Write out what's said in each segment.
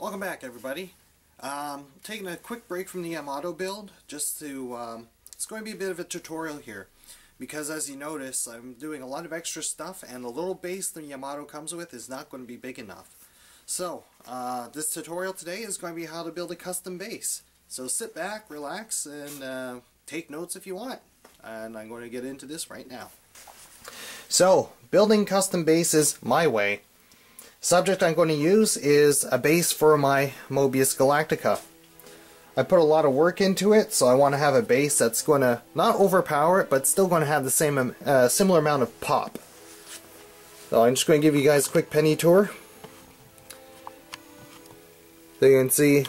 Welcome back, everybody. Taking a quick break from the Yamato build just to it's going to be a bit of a tutorial here because, as you notice, I'm doing a lot of extra stuff and the little base the Yamato comes with is not going to be big enough. So this tutorial today is going to be how to build a custom base. So sit back, relax, and take notes if you want. And I'm going to get into this right now. So, building custom bases my way. Subject I'm going to use is a base for my Mobius Galactica. I put a lot of work into it, so I want to have a base that's going to not overpower it, but still going to have the same similar amount of pop. So I'm just going to give you guys a quick penny tour. So you can see,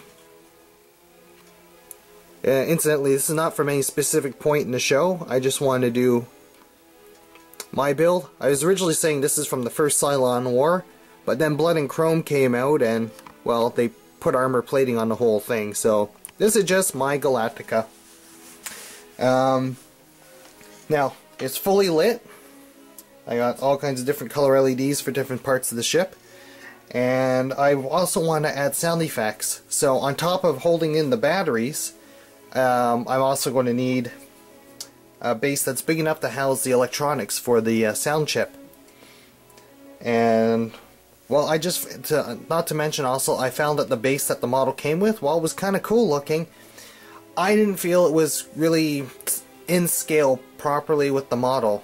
incidentally, this is not from any specific point in the show. I just wanted to do my build. I was originally saying this is from the first Cylon War, but then Blood and Chrome came out and, well, they put armor plating on the whole thing. So this is just my Galactica. Now, it's fully lit. I got all kinds of different color LEDs for different parts of the ship. And I also want to add sound effects. So on top of holding in the batteries, I'm also going to need a base that's big enough to house the electronics for the sound chip. And, well, not to mention also, I found that the base that the model came with, while it was kind of cool looking, I didn't feel it was really in scale properly with the model.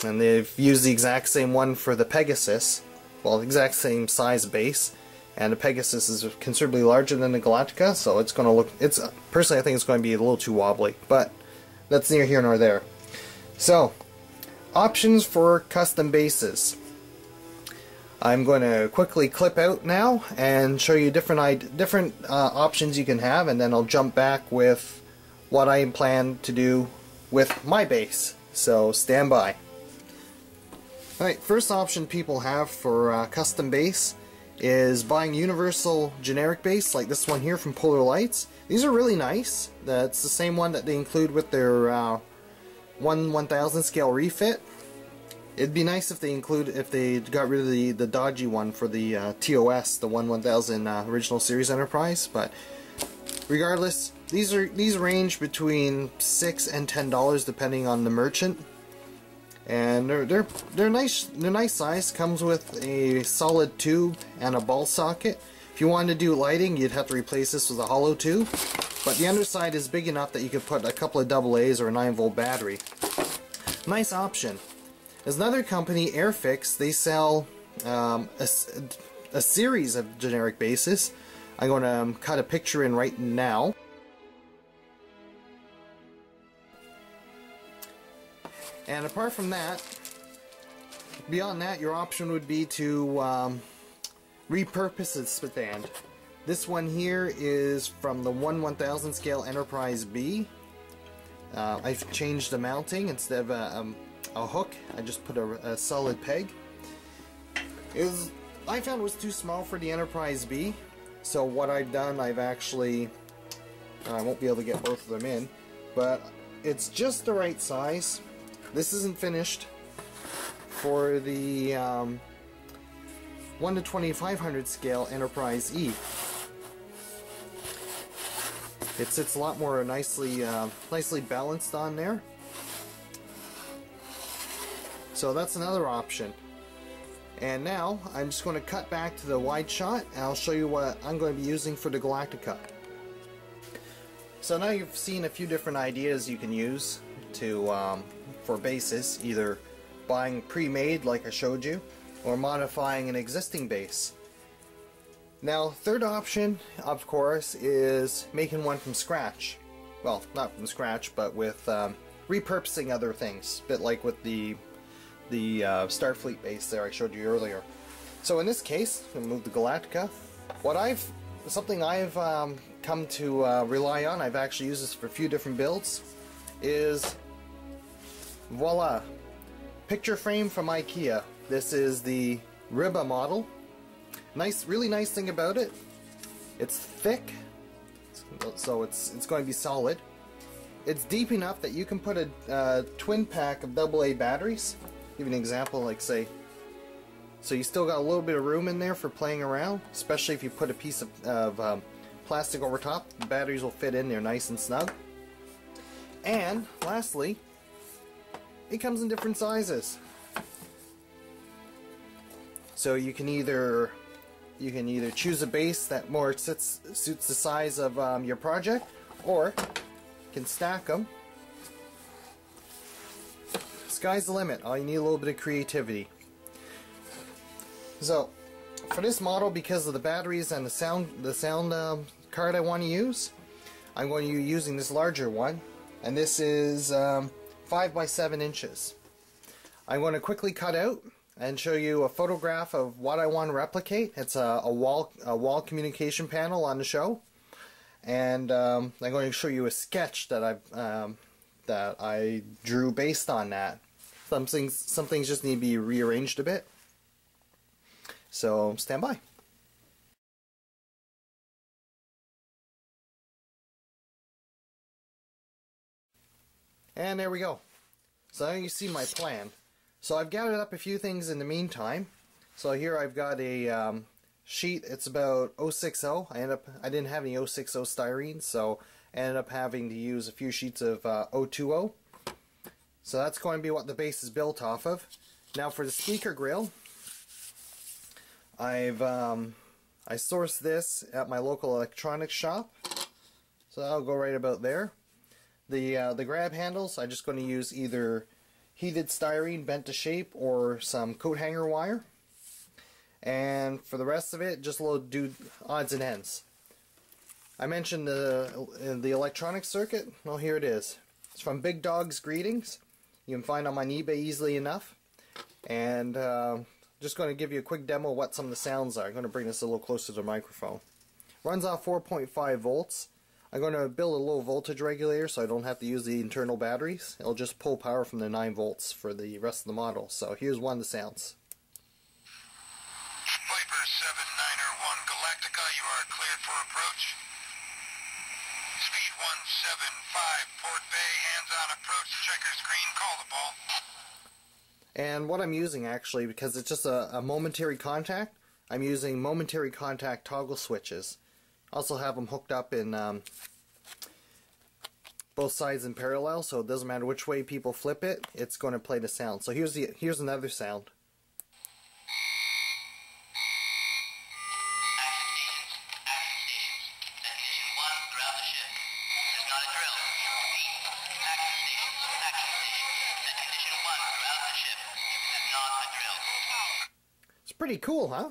And they've used the exact same one for the Pegasus. Well, the exact same size base. And the Pegasus is considerably larger than the Galactica, so it's going to look, personally I think it's going to be a little too wobbly, but that's neither here nor there. So, options for custom bases. I'm going to quickly clip out now and show you different options you can have, and then I'll jump back with what I plan to do with my base. So stand by. Alright, first option people have for custom base is buying universal generic base like this one here from Polar Lights. These are really nice. That's the same one that they include with their 1/1000 scale refit. It'd be nice if they got rid of the dodgy one for the TOS, the 1/1000 original series Enterprise. But regardless, these range between $6 and $10 depending on the merchant. And they're nice. They're nice size. Comes with a solid tube and a ball socket. If you wanted to do lighting, you'd have to replace this with a hollow tube. But the underside is big enough that you could put a couple of AA's or a 9-volt battery. Nice option. There's another company, Airfix. They sell a series of generic bases. I'm going to cut a picture in right now. And apart from that, beyond that, your option would be to repurpose this stand. This one here is from the 1/1000 scale Enterprise B. I've changed the mounting. Instead of a hook, I just put a solid peg. I found it was too small for the Enterprise B, so what I've done, I won't be able to get both of them in, but it's just the right size. This isn't finished for the 1/2500 scale Enterprise E. It sits a lot more nicely balanced on there. So that's another option. And now I'm just going to cut back to the wide shot and I'll show you what I'm going to be using for the Galactica. So now you've seen a few different ideas you can use for bases, either buying pre-made like I showed you, or modifying an existing base. Now, third option, of course, is making one from scratch. Well, not from scratch, but with repurposing other things, a bit like with the Starfleet base there I showed you earlier. So in this case, I'm going to move the Galactica. Something I've come to rely on, I've actually used this for a few different builds, is voila! Picture frame from IKEA. This is the Riba model. Really nice thing about it, it's thick, so it's going to be solid. It's deep enough that you can put a twin pack of AA batteries. Give you an example, like say so you still got a little bit of room in there for playing around, especially if you put a piece of plastic over top. The batteries will fit in there nice and snug. And lastly, it comes in different sizes. So you can either choose a base that more suits the size of your project, or you can stack them. Sky's the limit. All you need a little bit of creativity. So for this model, because of the batteries and the sound card I want to use, I'm going to be using this larger one, and this is 5 by 7 inches. I'm going to quickly cut out and show you a photograph of what I want to replicate. It's a wall communication panel on the show, and I'm going to show you a sketch that I drew based on that. Some things just need to be rearranged a bit. So stand by. And there we go. So now you see my plan. So I've gathered up a few things in the meantime. So here I've got a sheet. It's about 060. I didn't have any 060 styrene, so I ended up having to use a few sheets of 020. So that's going to be what the base is built off of. Now for the speaker grill, I sourced this at my local electronics shop. So I'll go right about there. The grab handles, I'm just going to use either heated styrene bent to shape or some coat hanger wire. And for the rest of it, just a little odds and ends. I mentioned the electronic circuit. Well, here it is. It's from Big Dog's Greetings. You can find them on eBay easily enough. And just going to give you a quick demo of what some of the sounds are. I'm going to bring this a little closer to the microphone. Runs off 4.5 volts. I'm going to build a low voltage regulator so I don't have to use the internal batteries. It'll just pull power from the 9 volts for the rest of the model. So here's one of the sounds. Viper 791 Galactica, you are cleared for approach. Speed 175, Port Bay, hands-on approach, checker screen, call the ball. And what I'm using actually, because it's just a momentary contact, I'm using momentary contact toggle switches. Also have them hooked up in both sides in parallel, so it doesn't matter which way people flip it, it's going to play the sound. So here's another sound. It's pretty cool, huh?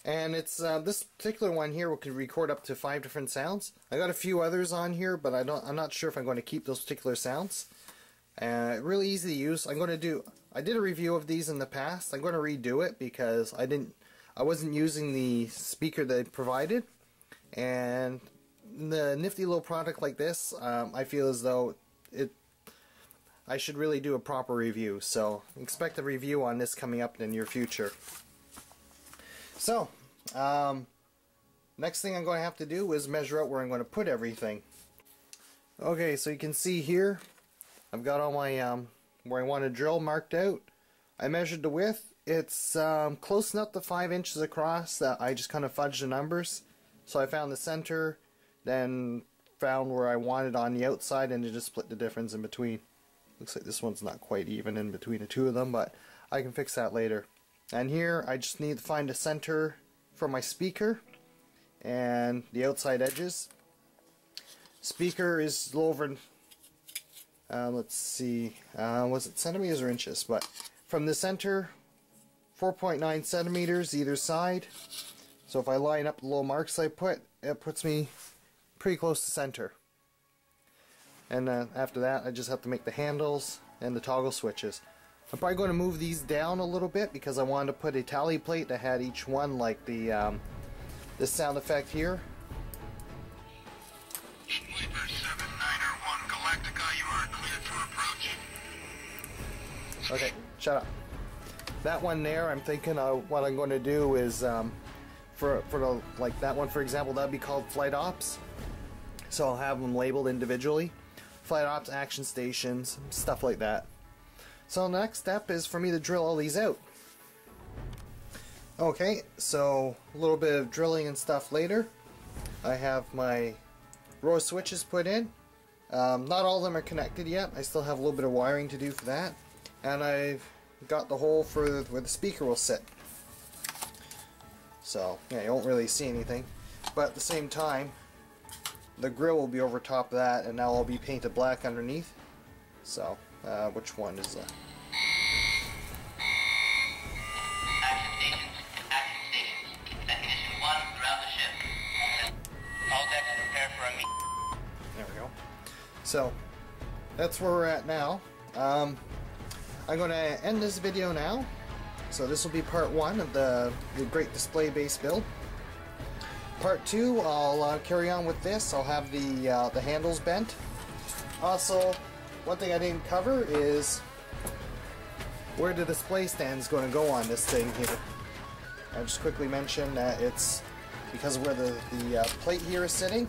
And it's this particular one here will can record up to 5 different sounds. I got a few others on here, but I'm not sure if I'm going to keep those particular sounds. Really easy to use. I did a review of these in the past. I'm going to redo it because I wasn't using the speaker they provided. And the nifty little product like this, I feel as though I should really do a proper review. So expect a review on this coming up in the near future. So, next thing I'm going to have to do is measure out where I'm going to put everything. Okay, so you can see here, I've got all my, where I want to drill marked out. I measured the width. It's close enough to 5 inches across that I just kind of fudged the numbers. So I found the center, then found where I wanted on the outside, and just split the difference in between. Looks like this one's not quite even in between the two of them, but I can fix that later. And here I just need to find a center for my speaker and the outside edges. Speaker is a little over, let's see, was it centimeters or inches? But from the center, 4.9 centimeters either side. So if I line up the little marks I put, it puts me pretty close to center. And after that, I just have to make the handles and the toggle switches. I'm probably going to move these down a little bit because I wanted to put a tally plate that had each one, like the this sound effect here. Viper 791 Galactica, you are cleared for approach. Okay, shut up. That one there, I'm thinking what I'm going to do is for the, like that one for example, that'd be called flight ops. So I'll have them labeled individually. Flight ops, action stations, stuff like that. So the next step is for me to drill all these out. Okay, so a little bit of drilling and stuff later. I have my row of switches put in. Not all of them are connected yet. I still have a little bit of wiring to do for that. And I've got the hole for where the speaker will sit. So, yeah, you won't really see anything. But at the same time, the grill will be over top of that, and now it'll be painted black underneath. So, which one is that? There we go. So, that's where we're at now. I'm going to end this video now. So this will be part 1 of the Great Display base build. Part 2, I'll carry on with this. I'll have the handles bent. Also, one thing I didn't cover is where the display stand is going to go on this thing here. I'll just quickly mention that it's because of where the plate here is sitting.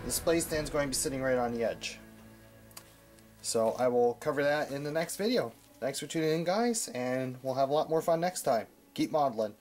The display stand is going to be sitting right on the edge. So I will cover that in the next video. Thanks for tuning in, guys, and we'll have a lot more fun next time. Keep modeling.